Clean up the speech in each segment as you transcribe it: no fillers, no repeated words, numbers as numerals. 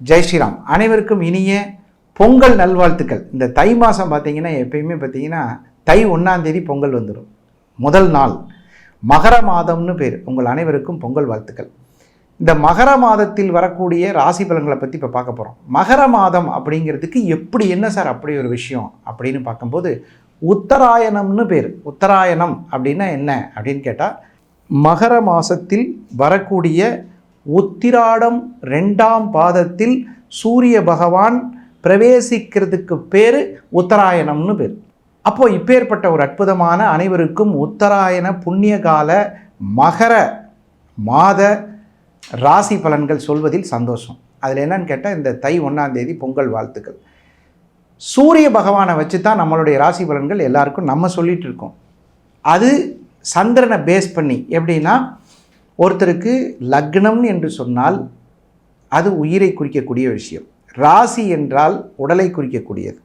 ஜெய் ஸ்ரீராம். அனைவருக்கும் இனிய பொங்கல் நல்வாழ்த்துக்கள். இந்த தை மாதம் பார்த்தீங்கன்னா எப்பயுமே பார்த்தீங்கன்னா தை 1ஆம் தேதி பொங்கல் வந்துடும். முதல் நாள் மகர மாதம்னு பேர். உங்கள் அனைவருக்கும் பொங்கல் வாழ்த்துக்கள். இந்த மகர மாதத்தில் வரக்கூடிய ராசி பலன்களை பற்றி இப்போ பார்க்க போகிறோம். மகர மாதம் அப்படிங்கிறதுக்கு எப்படி என்ன சார் அப்படி ஒரு விஷயம் அப்படின்னு பார்க்கும்போது உத்தராயணம்னு பேர். உத்தராயணம் அப்படின்னா என்ன அப்படின்னு கேட்டால் மகர மாதத்தில் வரக்கூடிய உத்திராடம் 2ஆம் பாதத்தில் சூரிய பகவான் பிரவேசிக்கிறதுக்கு பேர் உத்தராயணம்னு பேர். அப்போது இப்பேற்பட்ட ஒரு அற்புதமான அனைவருக்கும் உத்தராயண புண்ணியகால மகர மாத ராசி பலன்கள் சொல்வதில் சந்தோஷம். அதில் என்னன்னு கேட்டால் இந்த தை 1ஆம் தேதி பொங்கல் வாழ்த்துக்கள். சூரிய பகவானை வச்சு தான் நம்மளுடைய ராசி பலன்கள் எல்லாருக்கும் நம்ம சொல்லிகிட்டு இருக்கோம். அது சந்திரனை பேஸ் பண்ணி எப்படின்னா ஒருத்தருக்கு லக்னம் என்று சொன்னால் அது உயிரை குறிக்கக்கூடிய விஷயம். ராசி என்றால் உடலை குறிக்கக்கூடியது.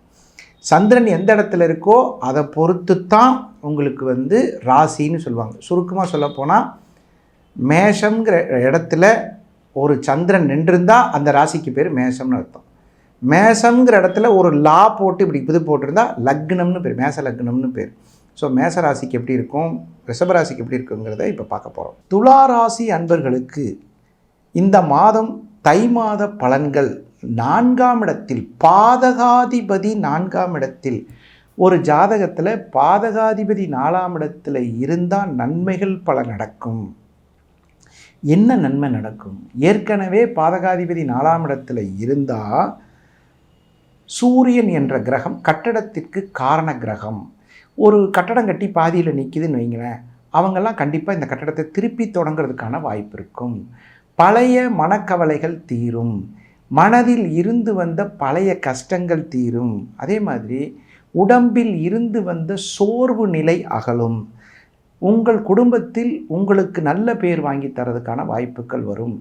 சந்திரன் எந்த இடத்துல இருக்கோ அதை பொறுத்து தான் உங்களுக்கு ராசின்னு சொல்லுவாங்க. சுருக்கமாக சொல்லப்போனால் மேஷங்கிற இடத்துல ஒரு சந்திரன் நின்றிருந்தால் அந்த ராசிக்கு பேர் மேஷம்னு அர்த்தம். மேஷங்கிற இடத்துல ஒரு லா போட்டு இப்படி இது போட்டிருந்தா லக்னம்னு பேர், மேஷ லக்னம்னு பேர். ஸோ மேசராசிக்கு எப்படி இருக்கும், ரிஷபராசிக்கு எப்படி இருக்குங்கிறத இப்போ பார்க்க போகிறோம். துளாராசி அன்பர்களுக்கு இந்த மாதம் தை மாத பலன்கள் 4ஆம் இடத்தில், பாதகாதிபதி 4ஆம் இடத்தில். ஒரு ஜாதகத்தில் பாதகாதிபதி 4ஆம் இடத்துல இருந்தால் நன்மைகள் பல நடக்கும். என்ன நன்மை நடக்கும்? ஏற்கனவே பாதகாதிபதி 4ஆம் இடத்துல இருந்தால் சூரியன் என்ற கிரகம் கட்டடத்திற்கு காரண கிரகம். ஒரு கட்டடம் கட்டி பாதியில் நிற்கிதுன்னு வைங்களேன், அவங்கெல்லாம் கண்டிப்பாக இந்த கட்டடத்தை திருப்பி தொடங்கிறதுக்கான வாய்ப்பு இருக்கும். பழைய மனக்கவலைகள் தீரும், மனதில் இருந்து வந்த பழைய கஷ்டங்கள் தீரும். அதே மாதிரி உடம்பில் இருந்து வந்த சோர்வு நிலை அகலும். உங்கள் குடும்பத்தில் உங்களுக்கு நல்ல பேர் வாங்கி தரதுக்கான வாய்ப்புகள் வரும்.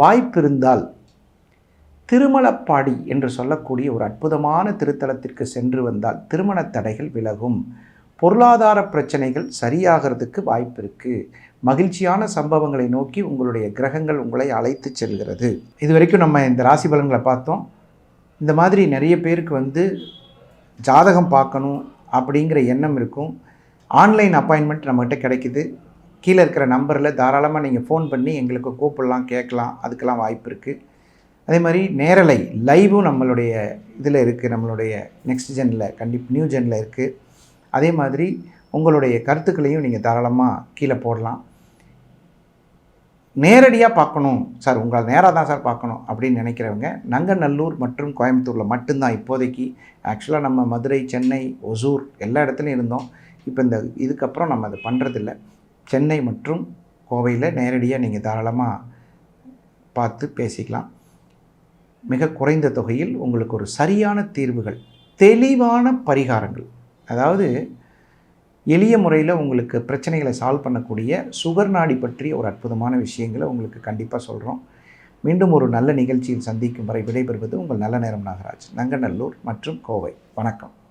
வாய்ப்பு இருந்தால் திருமலப்பாடி என்று சொல்லக்கூடிய ஒரு அற்புதமான திருத்தலத்திற்கு சென்று வந்தால் திருமண தடைகள் விலகும். பொருளாதார பிரச்சனைகள் சரியாகிறதுக்கு வாய்ப்பு இருக்குது. மகிழ்ச்சியான சம்பவங்களை நோக்கி உங்களுடைய கிரகங்கள் உங்களை அழைத்து செல்கிறது. இது வரைக்கும் நம்ம இந்த ராசி பலன்களை பார்த்தோம். இந்த மாதிரி நிறைய பேருக்கு ஜாதகம் பார்க்கணும் அப்படிங்கிற எண்ணம் இருக்கும். ஆன்லைன் அப்பாயின்மெண்ட் நம்மகிட்ட கிடைக்குது. கீழே இருக்கிற நம்பரில் தாராளமாக நீங்கள் ஃபோன் பண்ணி எங்களுக்கு கூப்பிடலாம், கேட்கலாம். அதுக்கெல்லாம் வாய்ப்பு இருக்குது. அதே மாதிரி நேரலை லைவும் நம்மளுடைய இதில் இருக்குது. நம்மளுடைய நெக்ஸ்ட் ஜெனில் நியூ ஜெனில் இருக்குது. அதே மாதிரி உங்களுடைய கருத்துக்களையும் நீங்கள் தாராளமாக கீழே போடலாம். நேரடியாக பார்க்கணும் சார், உங்களை நேராக தான் சார் பார்க்கணும் அப்படின்னு நினைக்கிறவங்க நங்கநல்லூர் மற்றும் கோயம்புத்தூரில் மட்டும்தான் இப்போதைக்கு. ஆக்சுவலாக நம்ம மதுரை, சென்னை, ஒசூர் எல்லா இடத்துலையும் இருந்தோம். இப்போ இதுக்கப்புறம் நம்ம அதை பண்ணுறதில்ல. சென்னை மற்றும் கோவையில் நேரடியாக நீங்கள் தாராளமாக பார்த்து பேசிக்கலாம். மிக குறைந்த தொகையில் உங்களுக்கு ஒரு சரியான தீர்வுகள், தெளிவான பரிகாரங்கள், அதாவது எளிய முறையில் உங்களுக்கு பிரச்சனைகளை சால்வ் பண்ணக்கூடிய சுகர் நாடி பற்றிய ஒரு அற்புதமான விஷயங்களை உங்களுக்கு கண்டிப்பாக சொல்கிறோம். மீண்டும் ஒரு நல்ல நிகழ்ச்சியில் சந்திக்கும் வரை விடைபெறுவது உங்கள் நல்ல நேரம் நாகராஜ், நங்கநல்லூர் மற்றும் கோவை. வணக்கம்.